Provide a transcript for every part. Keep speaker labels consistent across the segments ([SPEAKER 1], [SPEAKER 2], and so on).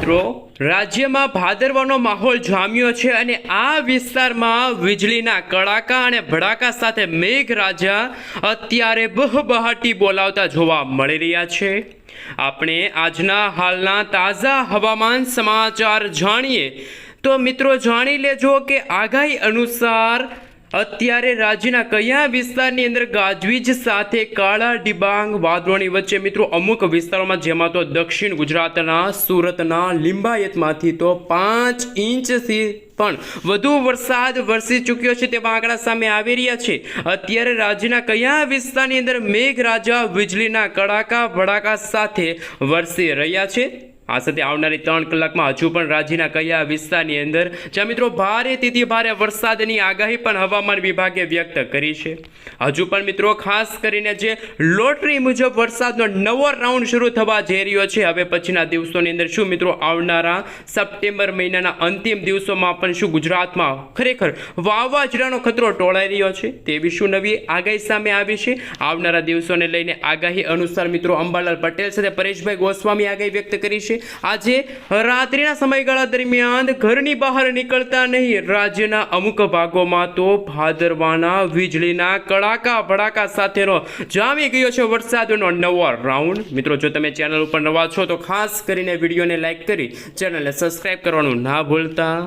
[SPEAKER 1] મિત્રો રાજ્યમાં ભાદરવાનો માહોલ જામ્યો છે અને આ વિસ્તારમાં વીજળીના કડાકા અને ભડાકા સાથે મેઘરાજા અત્યારે બહબહાટી બોલાવતા જોવા મળી રહ્યા છે। આપણે આજના હાલના તાજા હવામાન સમાચાર જાણીએ તો મિત્રો જાણી લેજો કે આગાહી અનુસાર અત્યારે રાજ્યના કયા વિસ્તારની અંદર ગાજવીજ સાથે કાળા ડિબાંગ વાદળોની વચ્ચે મિત્રો અમુક વિસ્તારોમાં જેમાં તો દક્ષિણ ગુજરાતના સુરતના લિંબાયતમાંથી તો 5 ઇંચથી પણ વધુ વરસાદ વરસી ચૂક્યો છે તેવા આંકડા સામે આવી રહ્યા છે। અત્યારે રાજ્યના કયા વિસ્તારની અંદર મેઘરાજા વીજળીના કડાકા ભડાકા સાથે વરસી રહ્યા છે આ સાથે આવનારી 3 કલાકમાં હજુ પણ રાજ્યના કયા વિસ્તારની અંદર જ્યાં મિત્રો ભારેથી ભારે વરસાદની આગાહી પણ હવામાન વિભાગે વ્યક્ત કરી છે। હજુ પણ મિત્રો ખાસ કરીને જે લોટરી મુજબ વરસાદનો નવો રાઉન્ડ શરૂ થવા જઈ રહ્યો છે હવે પછીના દિવસોની અંદર શું મિત્રો આવનારા સપ્ટેમ્બર મહિનાના અંતિમ દિવસોમાં પણ શું ગુજરાતમાં ખરેખર વાવાઝોડાનો ખતરો ટોળાઈ રહ્યો છે તેવી શું નવી આગાહી સામે આવી છે। આવનારા દિવસોને લઈને આગાહી અનુસાર મિત્રો અંબાલાલ પટેલ સાથે પરેશભાઈ ગોસ્વામી આગાહી વ્યક્ત કરી છે। આજે રાત્રિના સમયગાળા દરમિયાન ઘરની બહાર નીકળતા નહીં રાજ્યના અમુક ભાગોમાં તો ભાદરવાના વીજળીના કડાકા ભડાકા સાથેનો જામી ગયો છે વરસાદનો નવો રાઉન્ડ। મિત્રો જો તમે ચેનલ ઉપર નવા છો તો ખાસ કરીને વિડીયોને લાઈક કરી ચેનલને સબસ્ક્રાઇબ કરવાનું ના ભૂલતા।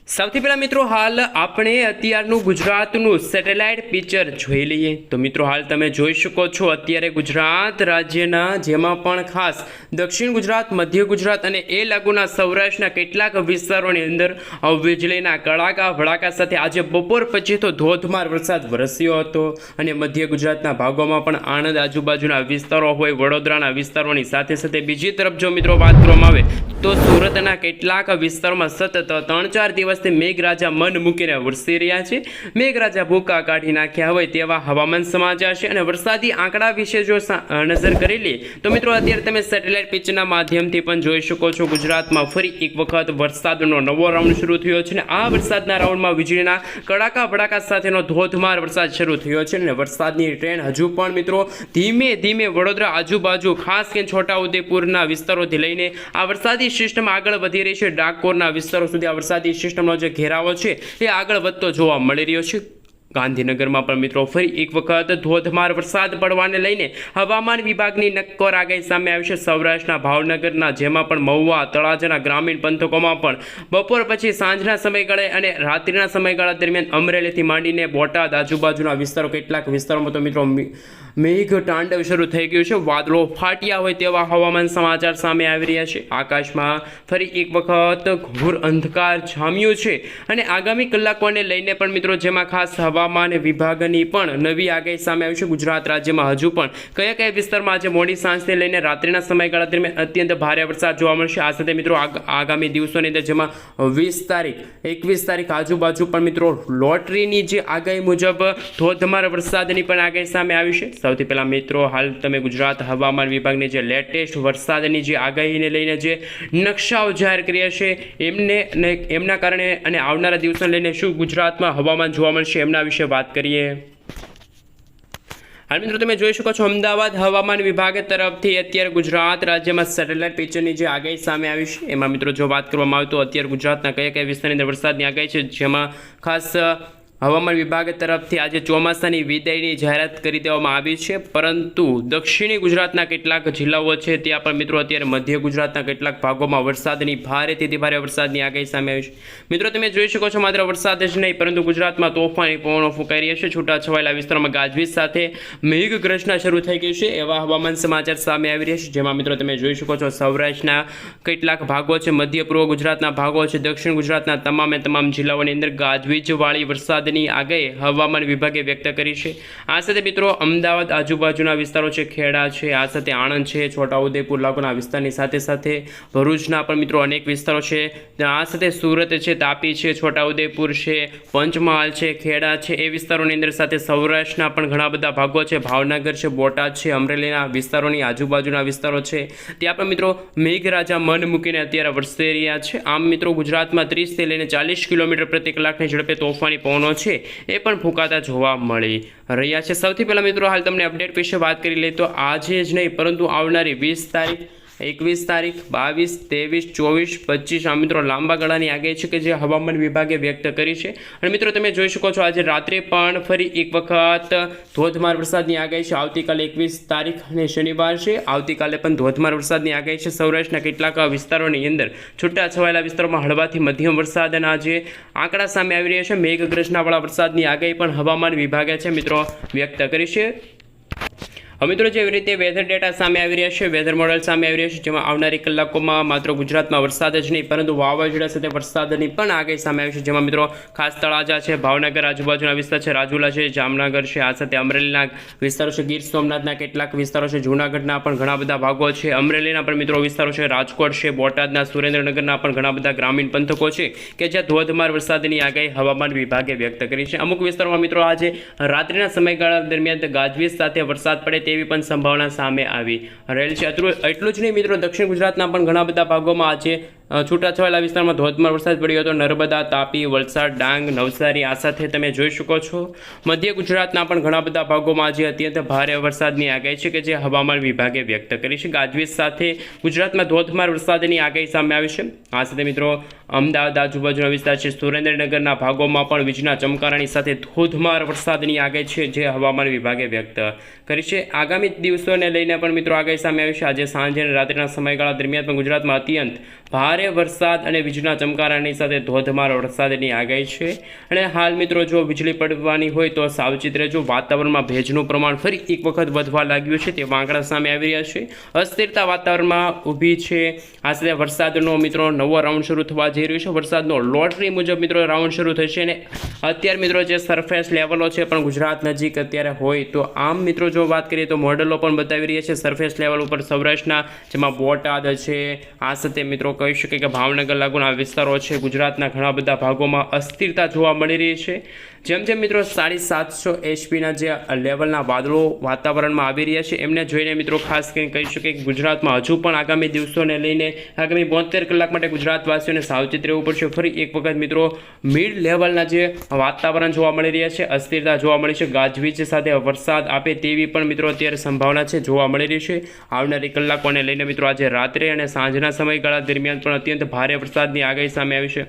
[SPEAKER 1] સૌથી પહેલા મિત્રો હાલ આપણે અત્યારનું ગુજરાતનું સેટેલાઇટ પિક્ચર જોઈ લઈએ તો મિત્રો હાલ તમે જોઈ શકો છો અત્યારે ગુજરાત રાજ્યના જેમાં પણ ખાસ દક્ષિણ ગુજરાત મધ્ય ગુજરાત અને એ લાગુના સૌરાષ્ટ્રના કેટલાક વિસ્તારોની અંદર વીજળીના કડાકા ભડાકા સાથે આજે બપોર પછી તો ધોધમાર વરસાદ વરસ્યો હતો અને મધ્ય ગુજરાતના ભાગોમાં પણ આણંદ આજુબાજુના વિસ્તારો હોય વડોદરાના વિસ્તારોની સાથે સાથે બીજી તરફ જો મિત્રો વાત કરવામાં આવે તો સુરતના કેટલાક વિસ્તારોમાં સતત 3-4 દિવસ મેઘરાજા મન મૂકીને વરસી રહ્યા છે। મેઘરાજા ભૂકા કાઢી નાખ્યા હોય તેવા હવામાન સમાચાર છે અને વરસાદી આંકડા વિશે જો નજર કરી લઈએ તો મિત્રો અત્યારે તમે સેટેલાઇટ પિક્ચરના માધ્યમથી પણ જોઈ શકો છો ગુજરાતમાં ફરી એક વખત વરસાદનો નવો રાઉન્ડ શરૂ થયો છે અને આ વરસાદના રાઉન્ડમાં વીજળીના કડાકા ભડાકા સાથેનો ધોધમાર વરસાદ શરૂ થયો છે અને વરસાદની ટ્રેન હજુ પણ મિત્રો ધીમે ધીમે વડોદરા આજુબાજુ ખાસ કરીને છોટાઉદેપુરના વિસ્તારોથી લઈને આ વરસાદી સિસ્ટમ આગળ વધી રહી છે। ડાકોરના વિસ્તારો સુધી આ વરસાદી સિસ્ટમનો જે ઘેરાવો છે એ આગળ વધતો જોવા મળી રહ્યો છે। ગાંધીનગરમાં પણ મિત્રો ફરી એક વખત ધોધમાર વરસાદ પડવાને લઈને હવામાન વિભાગની નક્કોર આગાહી સામે આવી છે। સૌરાષ્ટ્રના ભાવનગરના જેમાં પણ મહુવા તળાજાના ગ્રામીણ પંથકોમાં પણ બપોર પછી સાંજના સમયગાળે અને રાત્રિના સમયગાળા દરમિયાન અમરેલીથી માંડીને બોટાદ આજુબાજુના વિસ્તારો કેટલાક વિસ્તારોમાં તો મિત્રો મેઘ તાંડવ શરૂ થઈ ગયું છે। વાદળો ફાટ્યા હોય તેવા હવામાન સમાચાર સામે આવી રહ્યા છે। આકાશમાં ફરી એક વખત ઘોર અંધકાર જામ્યું છે અને આગામી કલાકોને લઈને પણ મિત્રો જેમાં ખાસ હવામાન વિભાગની પણ નવી આગાહી સામે આવી છે। ગુજરાત રાજ્યમાં હજુ પણ કયા કયા વિસ્તારમાં આજે મોડી સાંજથી લઈને રાત્રિના સમયગાળા દરમિયાન અત્યંત ભારે વરસાદ જોવા મળશે આ સાથે મિત્રો આગામી દિવસોની અંદર જેમાં 20 તારીખ 21 તારીખ આજુબાજુ પણ મિત્રો લોટરીની જે આગાહી મુજબ ધોધમાર વરસાદની પણ આગાહી સામે આવી છે। સૌથી પહેલા મિત્રો હાલ તમે ગુજરાત હવામાન વિભાગની જે લેટેસ્ટ વરસાદની જે આગાહીને લઈને જે નકશાઓ જાહેર કર્યા છે એમના કારણે અને આવનારા દિવસોને લઈને શું ગુજરાતમાં હવામાન જોવા મળશે એમના વિશે વાત કરીએ। હાલ મિત્રો તમે જોઈ શકો છો અમદાવાદ હવામાન વિભાગ તરફથી અત્યારે ગુજરાત રાજ્યમાં સેટેલાઇટ પિક્ચરની જે આગાહી સામે આવી છે એમાં મિત્રો જો વાત કરવામાં આવે તો અત્યારે ગુજરાતના કયા કયા વિસ્તારની અંદર વરસાદની આગાહી છે જેમાં ખાસ હવામાન વિભાગ તરફથી આજે ચોમાસાની વિદાયની જાહેરાત કરી દેવામાં આવી છે પરંતુ દક્ષિણી ગુજરાતના કેટલાક જિલ્લાઓ છે ત્યાં પણ મિત્રો અત્યારે મધ્ય ગુજરાતના કેટલાક ભાગોમાં વરસાદની ભારેથી ભારે વરસાદની આગાહી સામે આવી છે। મિત્રો તમે જોઈ શકો છો માત્ર વરસાદ જ નહીં પરંતુ ગુજરાતમાં તોફાની પવનો ફૂંકાઈ રહ્યા છે। છૂટાછવાયેલા વિસ્તારોમાં ગાજવીજ સાથે મેઘગર્જના શરૂ થઈ ગઈ છે એવા હવામાન સમાચાર સામે આવી રહ્યા છે જેમાં મિત્રો તમે જોઈ શકો છો સૌરાષ્ટ્રના કેટલાક ભાગો છે મધ્ય પૂર્વ ગુજરાતના ભાગો છે દક્ષિણ ગુજરાતના તમામ જિલ્લાઓની અંદર ગાજવીજવાળી વરસાદ આગાહી હવામાન વિભાગે વ્યક્ત કરી છે। આ સાથે મિત્રો અમદાવાદ આજુબાજુના વિસ્તારો છે ખેડા છે આ સાથે આણંદ છે છોટાઉદેપુર લાગુના વિસ્તારની સાથે સાથે ભરૂચના પણ મિત્રો અનેક વિસ્તારો છે આ સાથે સુરત છે તાપી છે છોટાઉદેપુર છે પંચમહાલ છે ખેડા છે એ વિસ્તારોની અંદર સાથે સૌરાષ્ટ્રના પણ ઘણા બધા ભાગો છે ભાવનગર છે બોટાદ છે અમરેલીના વિસ્તારોની આજુબાજુના વિસ્તારો છે ત્યાં પણ મિત્રો મેઘરાજા મન મૂકીને અત્યારે વરસી રહ્યા છે। આમ મિત્રો ગુજરાતમાં 30થી લઈને 40 કિલોમીટર પ્રતિ કલાકની ઝડપે તોફાની પવનો છે એ પણ ફૂંકાતા જોવા મળી રહ્યા છે। સૌથી પહેલા મિત્રો હાલ તમને અપડેટ વિશે વાત કરી લઈએ તો આજે જ નહીં પરંતુ આવનારી 20 તારીખ 21 તારીખ, 22, 23, 24, 25 આ મિત્રો લાંબા ગાળાની આગાહી છે કે જે હવામાન વિભાગે વ્યક્ત કરી છે। અને મિત્રો તમે જોઈ શકો છો આજે રાત્રે પણ ફરી એક વખત ધોધમાર વરસાદની આગાહી છે। આવતીકાલે 21 તારીખ અને શનિવાર છે, આવતીકાલે પણ ધોધમાર વરસાદની આગાહી છે। સૌરાષ્ટ્રના કેટલાક વિસ્તારોની અંદર છૂટાછવાયેલા વિસ્તારોમાં હળવાથી મધ્યમ વરસાદના જે આંકડા સામે આવી રહ્યા છે। મેઘગર્જનાવાળા વરસાદની આગાહી પણ હવામાન વિભાગે છે મિત્રો વ્યક્ત કરી છે। હવે મિત્રો જેવી રીતે વેધર ડેટા સામે આવી રહ્યા છે, વેધર મોડેલ સામે આવી રહ્યા છે, જેમાં આવનારી કલાકોમાં માત્ર ગુજરાતમાં વરસાદ જ નહીં પરંતુ વાવાઝોડા સાથે વરસાદની પણ આગાહી સામે આવી છે। જેમાં મિત્રો ખાસ તળાજા છે, ભાવનગર આજુબાજુના વિસ્તાર છે, રાજુલા છે, જામનગર છે, આ સાથે અમરેલીના વિસ્તારો છે, ગીર સોમનાથના કેટલાક વિસ્તારો છે, જૂનાગઢના પણ ઘણા બધા ભાગો છે, અમરેલીના પણ મિત્રો વિસ્તારો છે, રાજકોટ છે, બોટાદના, સુરેન્દ્રનગરના પણ ઘણા બધા ગ્રામીણ પંથકો છે કે જ્યાં ધોધમાર વરસાદની આગાહી હવામાન વિભાગે વ્યક્ત કરી છે। અમુક વિસ્તારોમાં મિત્રો આજે રાત્રિના સમયગાળા દરમિયાન ગાજવીજ સાથે વરસાદ પડે તેવી પણ સંભાવના સામે આવી રહેલ છે। એટલું જ નહીં મિત્રો, દક્ષિણ ગુજરાતના પણ ઘણા બધા ભાગોમાં આજે છૂટાછવાયેલા વિસ્તારમાં ધોધમાર વરસાદ પડ્યો હતો। નર્મદા, તાપી, વલસાડ, ડાંગ, નવસારી આ સાથે તમે જોઈ શકો છો। મધ્ય ગુજરાતના પણ ઘણા બધા ભાગોમાં આજે અત્યંત ભારે વરસાદની આગાહી છે કે જે હવામાન વિભાગે વ્યક્ત કરી છે। ગાજવીજ સાથે ગુજરાતમાં ધોધમાર વરસાદની આગાહી સામે આવી છે। આ સાથે મિત્રો અમદાવાદ આજુબાજુના વિસ્તાર છે, સુરેન્દ્રનગરના ભાગોમાં પણ વીજના ચમકારાની સાથે ધોધમાર વરસાદની આગાહી છે જે હવામાન વિભાગે વ્યક્ત કરી છે। આગામી દિવસોને લઈને પણ મિત્રો આગાહી સામે આવી છે। આજે સાંજે અને રાત્રિના સમયગાળા દરમિયાન પણ ગુજરાતમાં અત્યંત ભારે વરસાદ અને વીજના ચમકારાની સાથે ધોધમાર વરસાદની આગાહી છે। અને હાલ મિત્રો જો વીજળી પડવાની હોય તો સાવચેત રહેજો। વાતાવરણમાં ભેજનું પ્રમાણ ફરી એક વખત વધવા લાગ્યું છે તે આંકડા સામે આવી રહ્યા છે। અસ્થિરતા વાતાવરણમાં ઊભી છે। આ સાથે વરસાદનો મિત્રો નવો રાઉન્ડ શરૂ થવા જઈ રહ્યો છે। વરસાદનો લોટરી મુજબ મિત્રો રાઉન્ડ શરૂ થશે અને અત્યારે મિત્રો જે સરફેસ લેવલો છે પણ ગુજરાત નજીક અત્યારે હોય તો આમ મિત્રો જો વાત કરીએ તો મોડેલો પણ બતાવી રહ્યા છે સરફેસ લેવલ ઉપર સૌરાષ્ટ્રના, જેમાં બોટાદ છે, આ સાથે મિત્રો કહી શકે કે ભાવનગર લાગુના વિસ્તારો છે, ગુજરાતના ઘણા બધા ભાગોમાં અસ્થિરતા જોવા મળી રહી છે। જેમ જેમ મિત્રો 750 HPના જે લેવલના વાદળો વાતાવરણમાં આવી રહ્યા છે એમને જોઈને મિત્રો ખાસ કરીને કહી શકે કે ગુજરાતમાં હજુ પણ આગામી દિવસોને લઈને આગામી 72 કલાક માટે ગુજરાતવાસીઓને સાવચેત રહેવું પડશે। ફરી એક વખત મિત્રો મિડ લેવલના જે વાતાવરણ જોવા મળી રહ્યા છે, અસ્થિરતા જોવા મળી છે, ગાજવીજ સાથે વરસાદ આપે તેવી પણ મિત્રો અત્યારે સંભાવના છે જોવા મળી રહી છે। આવનારી કલાકોને લઈને મિત્રો આજે રાત્રે અને સાંજના સમયગાળા દરમિયાન પણ અત્યંત ભારે વરસાદની આગાહી સામે આવી છે।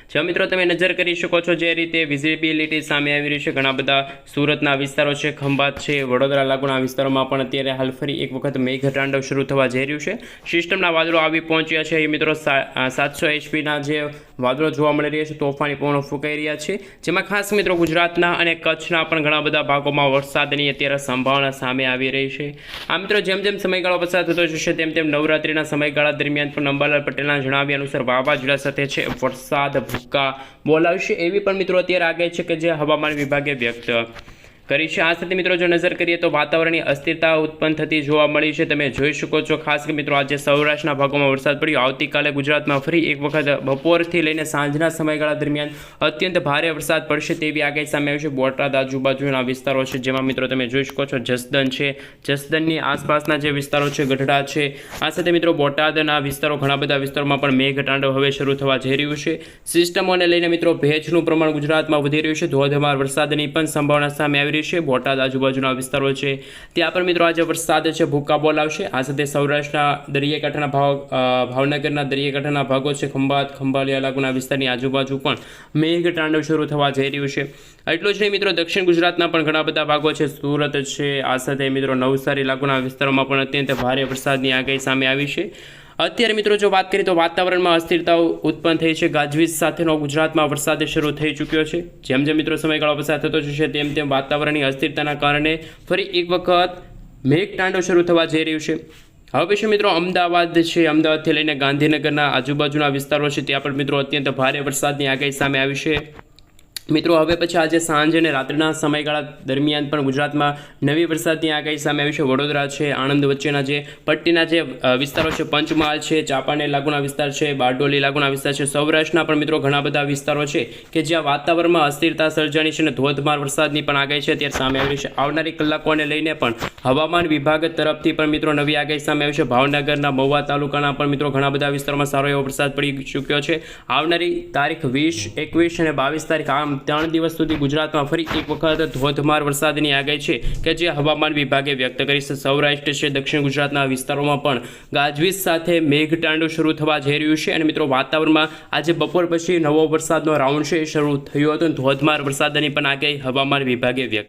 [SPEAKER 1] જો મિત્રો તમે નજર કરી શકો છો જે રીતે વિઝિબિલિટી સામે આવી રહી છે, ઘણા બધા સુરતના વિસ્તારો છે, ખંભાત છે, વડોદરા લાગુના વિસ્તારોમાં પણ અત્યારે હાલ ફરી એક વખત મેઘતાંડવ શરૂ થવા જઈ રહ્યું છે। સિસ્ટમના વાદળો આવી પહોંચ્યા છે એ મિત્રો 700 HPના જે વાદળો જોવા મળી રહ્યા છે, તોફાની પવનો ફૂંકાઈ રહ્યા છે, જેમાં ખાસ મિત્રો ગુજરાતના અને કચ્છના પણ ઘણા બધા ભાગોમાં વરસાદની અત્યારે સંભાવના સામે આવી રહી છે। આ મિત્રો જેમ જેમ સમયગાળો પસાર થતો જશે તેમ તેમ નવરાત્રિના સમયગાળા દરમિયાન પણ અંબાલાલ પટેલના જણાવ્યા અનુસાર વાવાઝોડા સાથે છે વરસાદ બોલાવશે એવી પણ મિત્રો અત્યારે આગાહી છે કે જે હવામાન વિભાગે વ્યક્ત કરી છે। આ સાથે મિત્રો જો નજર કરીએ તો વાતાવરણની અસ્થિરતા ઉત્પન્ન થતી જોવા મળી છે। તમે જોઈ શકો છો ખાસ કે મિત્રો આજે સૌરાષ્ટ્રના ભાગોમાં વરસાદ પડ્યો। આવતીકાલે ગુજરાતમાં ફરી એક વખત બપોરથી લઈને સાંજના સમયગાળા દરમિયાન અત્યંત ભારે વરસાદ પડશે તેવી આગાહી સામે આવી છે। બોટાદ આજુબાજુના વિસ્તારો છે જેમાં મિત્રો તમે જોઈ શકો છો જસદન છે, જસદનની આસપાસના જે વિસ્તારો છે, ગઢડા છે, આ સાથે મિત્રો બોટાદના વિસ્તારો ઘણા બધા વિસ્તારોમાં પણ મેઘતાંડવ હવે શરૂ થવા જઈ રહ્યું છે। સિસ્ટમોને લઈને મિત્રો ભેજનું પ્રમાણ ગુજરાતમાં વધી રહ્યું છે, ધોધમાર વરસાદની પણ સંભાવના સામે આવી રહી છે। બોટાદ આજુબાજુના વિસ્તારો છે ત્યાં પણ મિત્રો આજે વરસાદ છે ભૂકા બોલાવશે। આ સાથે સૌરાષ્ટ્રના દરિયાકાંઠાના ભાવનગરના દરિયાકાંઠાના ભાગો છે, ખંભાત, ખંભાલિયા લાગુના વિસ્તારની આજુબાજુ પણ મેઘતાંડવ શરૂ થવા જઈ રહ્યું છે। એટલું જ નહીં મિત્રો, દક્ષિણ ગુજરાતના પણ ઘણા બધા ભાગો છે, સુરત છે, આ સાથે મિત્રો નવસારી લાગુના વિસ્તારોમાં પણ અત્યંત ભારે વરસાદની આગાહી સામે આવી છે। અત્યારે મિત્રો જો વાત કરીએ તો વાતાવરણમાં અસ્થિરતાઓ ઉત્પન્ન થઈ છે, ગાજવીજ સાથેનો ગુજરાતમાં વરસાદ શરૂ થઈ ચૂક્યો છે। જેમ જેમ મિત્રો સમયગાળો પસાર થતો જશે તેમ તેમ વાતાવરણની અસ્થિરતાના કારણે ફરી એક વખત મેઘતાંડવ શરૂ થવા જઈ રહ્યું છે। હવે પછી મિત્રો અમદાવાદ છે, અમદાવાદથી લઈને ગાંધીનગરના આજુબાજુના વિસ્તારો છે ત્યાં પણ મિત્રો અત્યંત ભારે વરસાદની આગાહી સામે આવી છે। મિત્રો હવે પછી આજે સાંજ અને રાત્રિના સમયગાળા દરમિયાન પણ ગુજરાતમાં નવી વરસાદની આગાહી સામે આવી છે। વડોદરા છે, આણંદ વચ્ચેના જે પટ્ટીના જે વિસ્તારો છે, પંચમહાલ છે, ચાંપાનેર લાગુના વિસ્તાર છે, બારડોલી લાગુના વિસ્તાર છે, સૌરાષ્ટ્રના પણ મિત્રો ઘણા બધા વિસ્તારો છે કે જ્યાં વાતાવરણમાં અસ્થિરતા સર્જાણી છે અને ધોધમાર વરસાદની પણ આગાહી છે અત્યારે સામે આવી છે। આવનારી કલાકોને લઈને પણ હવામાન વિભાગ તરફથી પણ મિત્રો નવી આગાહી સામે આવી છે। ભાવનગરના મહુવા તાલુકાના પણ મિત્રો ઘણા બધા વિસ્તારોમાં સારો એવો વરસાદ પડી ચૂક્યો છે। આવનારી તારીખ 20, 21 અને 22 તારીખ આમ 3 દિવસ સુધી ગુજરાતમાં ફરી એક વખત ધોધમાર વરસાદની આગાહી છે કે જે હવામાન વિભાગે વ્યક્ત કરી છે। સૌરાષ્ટ્ર છે, દક્ષિણ ગુજરાતના વિસ્તારોમાં પણ ગાજવીજ સાથે મેઘતાંડવ શરૂ થવા જઈ રહ્યું છે। અને મિત્રો વાતાવરણમાં આજે બપોર પછી નવો વરસાદનો રાઉન્ડ છે એ શરૂ થયો હતો। ધોધમાર વરસાદની પણ આગાહી હવામાન વિભાગે વ્યક્ત